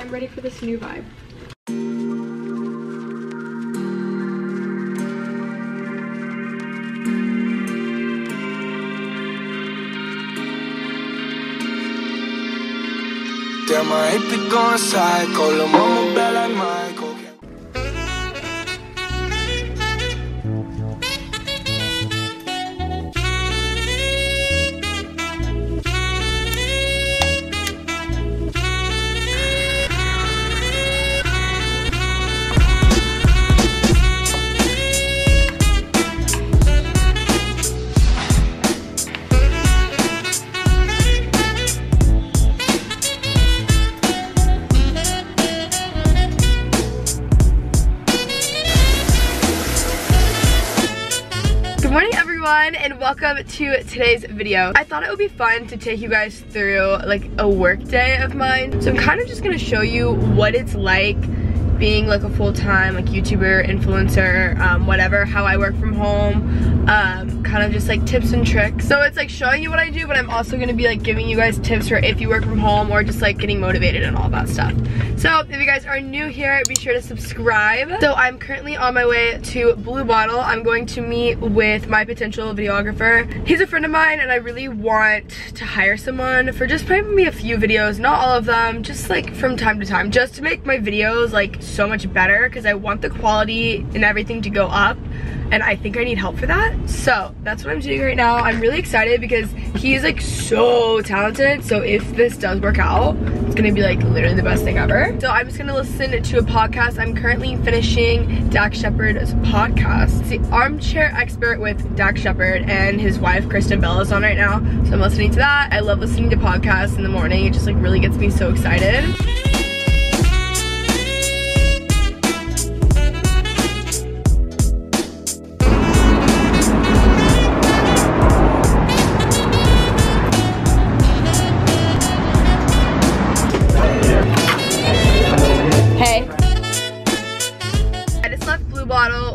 I'm ready for this new vibe. Damn, I hate to go inside, call the mama bad like Michael. Good morning everyone and welcome to today's video. I thought it would be fun to take you guys through like a work day of mine. So I'm kind of just gonna show you what it's like being like a full-time like YouTuber, influencer, whatever, how I work from home, kind of just like tips and tricks. So it's like showing you what I do, but I'm also gonna be like giving you guys tips for if you work from home or just like getting motivated and all that stuff. So if you guys are new here, be sure to subscribe. So I'm currently on my way to Blue Bottle. I'm going to meet with my potential videographer. He's a friend of mine and I really want to hire someone for just maybe a few videos, not all of them, just like from time to time, just to make my videos like so much better because I want the quality and everything to go up. And I think I need help for that. So that's what I'm doing right now. I'm really excited because he's like so talented. So if this does work out, it's gonna be like literally the best thing ever. So I'm just gonna listen to a podcast. I'm currently finishing Dax Shepard's podcast. It's the Armchair Expert with Dax Shepard and his wife Kristen Bell is on right now. So I'm listening to that. I love listening to podcasts in the morning. It just like really gets me so excited.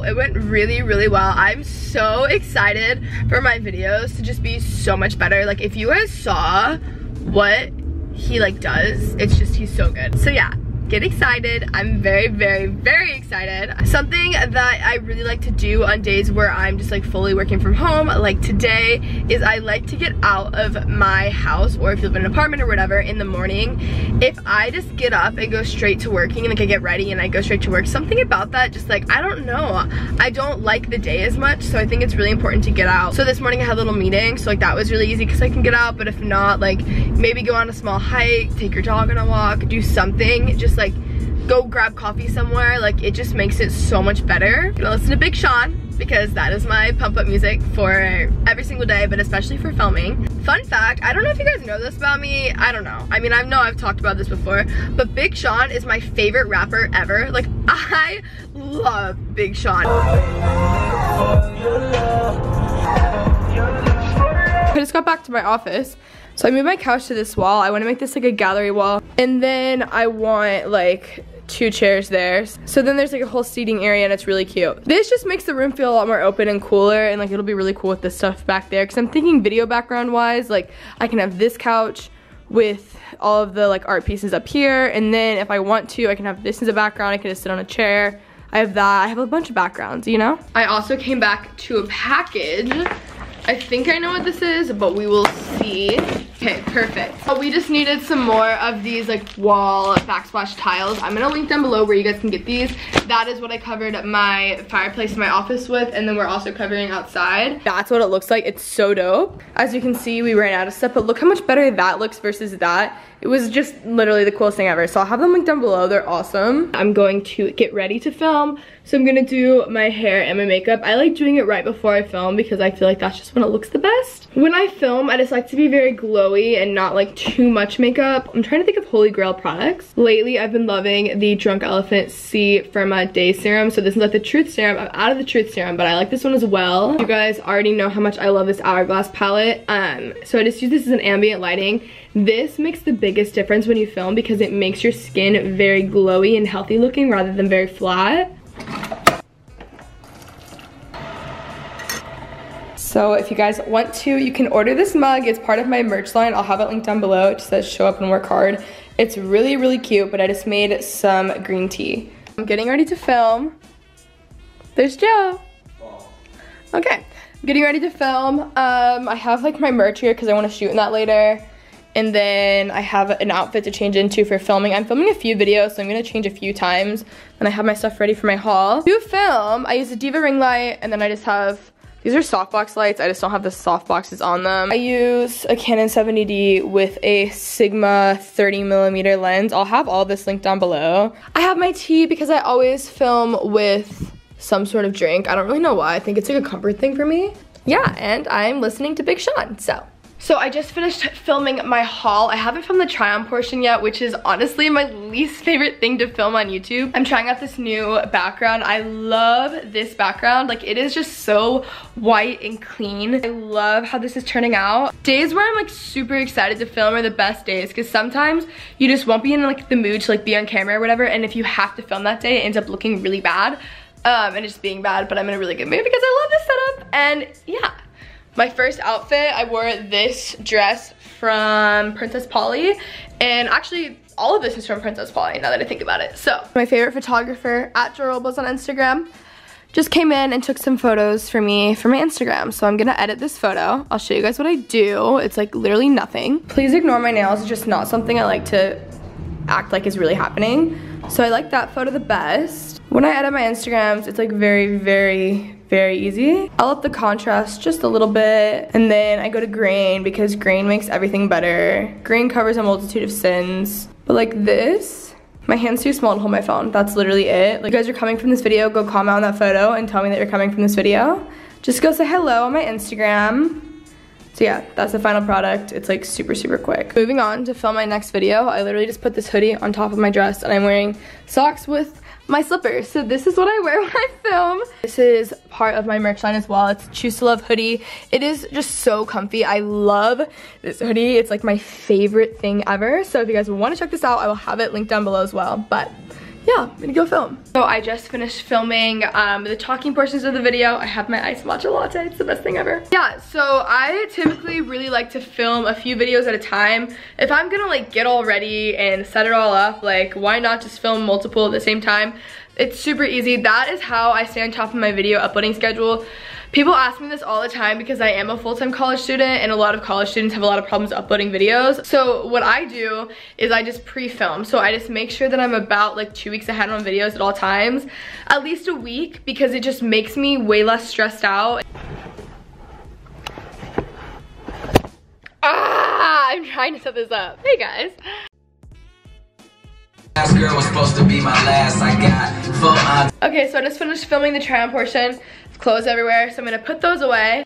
It went really well. I'm so excited for my videos to just be so much better. Like if you guys saw what he like does, it's just he's so good. So yeah, get excited. I'm very excited. Something that I really like to do on days where I'm just like fully working from home, like today, is I like to get out of my house, or if you live in an apartment or whatever, in the morning. If I just get up and go straight to working, and like I get ready and I go straight to work, something about that just like, I don't know, I don't like the day as much, so I think it's really important to get out. So this morning I had a little meeting, so like that was really easy because I can get out, but if not, like maybe go on a small hike, take your dog on a walk, do something, just like go grab coffee somewhere. Like it just makes it so much better. I'm gonna listen to Big Sean because that is my pump up music for every single day, but especially for filming. Fun fact, I don't know if you guys know this about me. I don't know. I mean, I know I've talked about this before, but Big Sean is my favorite rapper ever. Like I love Big Sean. I just got back to my office. So I moved my couch to this wall. I want to make this like a gallery wall. And then I want like 2 chairs there. So then there's like a whole seating area and it's really cute. This just makes the room feel a lot more open and cooler, and like it'll be really cool with this stuff back there. Cause I'm thinking video background wise, like I can have this couch with all of the like art pieces up here. And then if I want to, I can have this as a background. I can just sit on a chair. I have that. I have a bunch of backgrounds, you know? I also came back to a package. I think I know what this is, but we will see. Okay, perfect. So we just needed some more of these like wall backsplash tiles. I'm gonna link down below where you guys can get these. That is what I covered my fireplace in my office with, and then we're also covering outside. That's what it looks like. It's so dope. As you can see, we ran out of stuff, but look how much better that looks versus that. It was just literally the coolest thing ever. So I'll have them linked down below. They're awesome. I'm going to get ready to film. So I'm gonna do my hair and my makeup. I like doing it right before I film because I feel like that's just when it looks the best. When I film, I just like to be very glowy and not like too much makeup. I'm trying to think of holy grail products. Lately, I've been loving the Drunk Elephant C Firma Day Serum. So this is like the Truth Serum. I'm out of the Truth Serum, but I like this one as well. You guys already know how much I love this Hourglass palette. So I just use this as an ambient lighting. This makes the biggest difference when you film because it makes your skin very glowy and healthy looking rather than very flat. So if you guys want to, you can order this mug. It's part of my merch line. I'll have it linked down below. It just says show up and work hard. It's really, really cute, but I just made some green tea. I'm getting ready to film. There's Joe. Okay, I'm getting ready to film. I have like my merch here because I want to shoot in that later. And then I have an outfit to change into for filming. I'm filming a few videos, so I'm gonna change a few times. And I have my stuff ready for my haul. To film, I use a Diva ring light, and then I just have, these are softbox lights. I just don't have the softboxes on them. I use a Canon 70D with a Sigma 30mm lens. I'll have all this linked down below. I have my tea because I always film with some sort of drink. I don't really know why. I think it's like a comfort thing for me. Yeah, and I'm listening to Big Sean, So I just finished filming my haul. I haven't filmed the try-on portion yet, which is honestly my least favorite thing to film on YouTube. I'm trying out this new background. I love this background. Like, it is just so white and clean. I love how this is turning out. Days where I'm like super excited to film are the best days, because sometimes you just won't be in like the mood to like be on camera or whatever, and if you have to film that day, it ends up looking really bad. And just being bad, but I'm in a really good mood because I love this setup. And yeah. My first outfit, I wore this dress from Princess Polly, and actually all of this is from Princess Polly now that I think about it. So my favorite photographer at Jorobas on Instagram just came in and took some photos for me for my Instagram. So I'm gonna edit this photo. I'll show you guys what I do. It's like literally nothing. Please ignore my nails. It's just not something I like to act like is really happening. So I like that photo the best. When I edit my Instagrams, it's like very, very, very easy. I'll up the contrast just a little bit, and then I go to grain because grain makes everything better. Grain covers a multitude of sins. But like this, my hand's too small to hold my phone. That's literally it. Like, if you guys are coming from this video, go comment on that photo and tell me that you're coming from this video. Just go say hello on my Instagram. So yeah, that's the final product. It's like super, super quick. Moving on to film my next video, I literally just put this hoodie on top of my dress, and I'm wearing socks with my slippers. So this is what I wear when I film. This is part of my merch line as well. It's Choose to Love hoodie. It is just so comfy. I love this hoodie. It's like my favorite thing ever. So if you guys want to check this out, I will have it linked down below as well. But yeah, I'm gonna go film. So I just finished filming the talking portions of the video. I have my iced matcha latte. It's the best thing ever. Yeah, so I typically really like to film a few videos at a time. If I'm gonna like get all ready and set it all up, like why not just film multiple at the same time? It's super easy. That is how I stay on top of my video uploading schedule. People ask me this all the time because I am a full-time college student, and a lot of college students have a lot of problems uploading videos. So what I do is I just pre-film. So I just make sure that I'm about like 2 weeks ahead on videos at all times, at least a week, because it just makes me way less stressed out. I'm trying to set this up. Hey guys. Last girl was supposed to be my last. I got full. Okay, so I just finished filming the try-on portion. There's clothes everywhere, so I'm gonna put those away.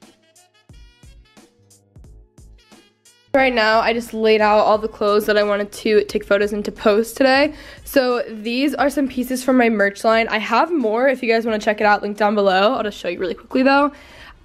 Right now, I just laid out all the clothes that I wanted to take photos and to post today. So these are some pieces from my merch line. I have more if you guys want to check it out, linked down below. I'll just show you really quickly though.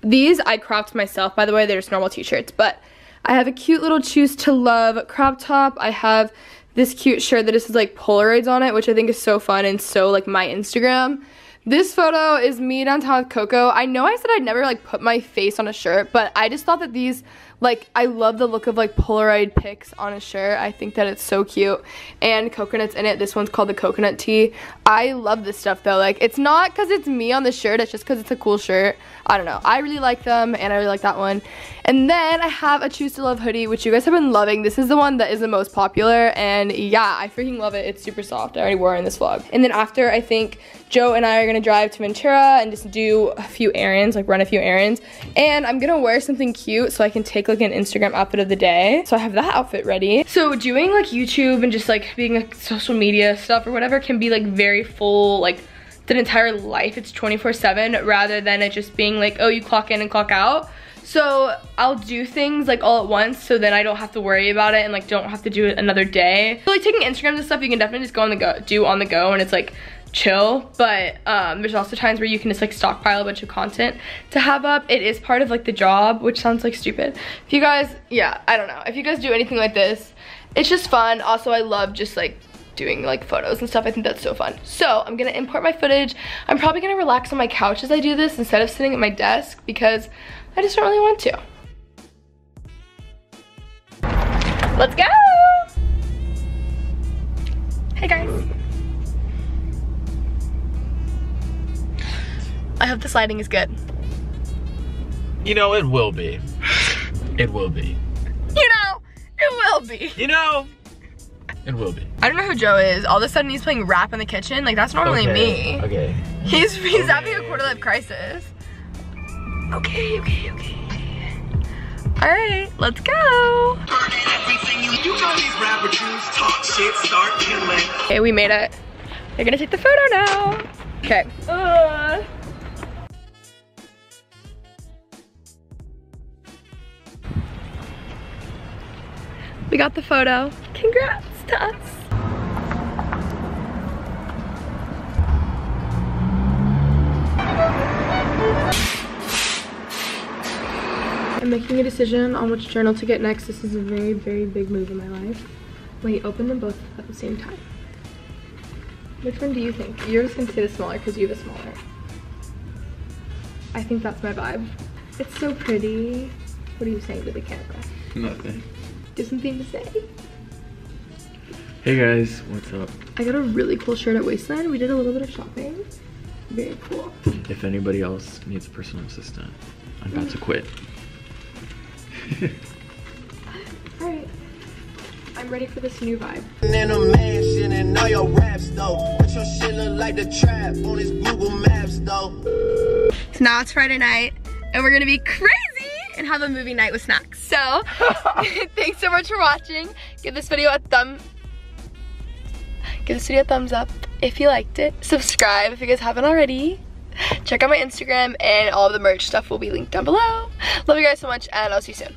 These I cropped myself, by the way. They're just normal t-shirts, but I have a cute little Choose to Love crop top. I have this cute shirt that just has like Polaroids on it, which I think is so fun and so like my Instagram. This photo is me downtown with Coco. I know I said I'd never like put my face on a shirt, but I just thought that these, like, I love the look of like Polaroid pics on a shirt. I think that it's so cute, and coconut's in it. This one's called the coconut tea. I love this stuff though. Like, it's not because it's me on the shirt, it's just because it's a cool shirt. I don't know, I really like them, and I really like that one. And then I have a Choose to Love hoodie, which you guys have been loving. This is the one that is the most popular, and yeah, I freaking love it. It's super soft. I already wore it in this vlog. And then after, I think Joe and I are gonna drive to Ventura and just do a few errands, like run a few errands. And I'm gonna wear something cute so I can take like an Instagram outfit of the day. So I have that outfit ready. So doing like YouTube and just like being like social media stuff or whatever can be like very full, like the entire life. It's 24/7 rather than it just being like, oh, you clock in and clock out. So I'll do things like all at once, so then I don't have to worry about it and like don't have to do it another day. So like taking Instagrams and stuff, you can definitely just go on the go, do on the go, and it's like chill. But there's also times where you can just like stockpile a bunch of content to have up. It is part of like the job, which sounds like stupid. If you guys, yeah, I don't know. If you guys do anything like this, it's just fun. Also, I love just like doing like photos and stuff. I think that's so fun. So I'm gonna import my footage. I'm probably gonna relax on my couch as I do this instead of sitting at my desk because I just don't really want to. Let's go! Hey guys. I hope this lighting is good. You know, it will be. It will be. You know, it will be. You know, it will be. I don't know who Joe is. All of a sudden he's playing rap in the kitchen. Like, that's normally me. Okay. He's having a quarter life crisis. Okay. All right, let's go. Okay, we made it. They're gonna take the photo now. Okay. We got the photo. Congrats to us. I'm making a decision on which journal to get next. This is a very, very big move in my life. Wait, open them both at the same time. Which one do you think? You're just gonna say the smaller because you have a smaller. I think that's my vibe. It's so pretty. What are you saying to the camera? Nothing. Do something to say. Hey guys, what's up? I got a really cool shirt at Wasteland. We did a little bit of shopping. Very cool. If anybody else needs a personal assistant, I'm about to quit. Alright. I'm ready for this new vibe. In a mansion and all your raps though. But your shit look like the trap on his Google Maps though. So now it's Friday night and we're gonna be crazy and have a movie night with snacks. So thanks so much for watching. Give this video a thumbs up if you liked it. Subscribe if you guys haven't already. Check out my Instagram and all of the merch stuff will be linked down below. Love you guys so much and I'll see you soon.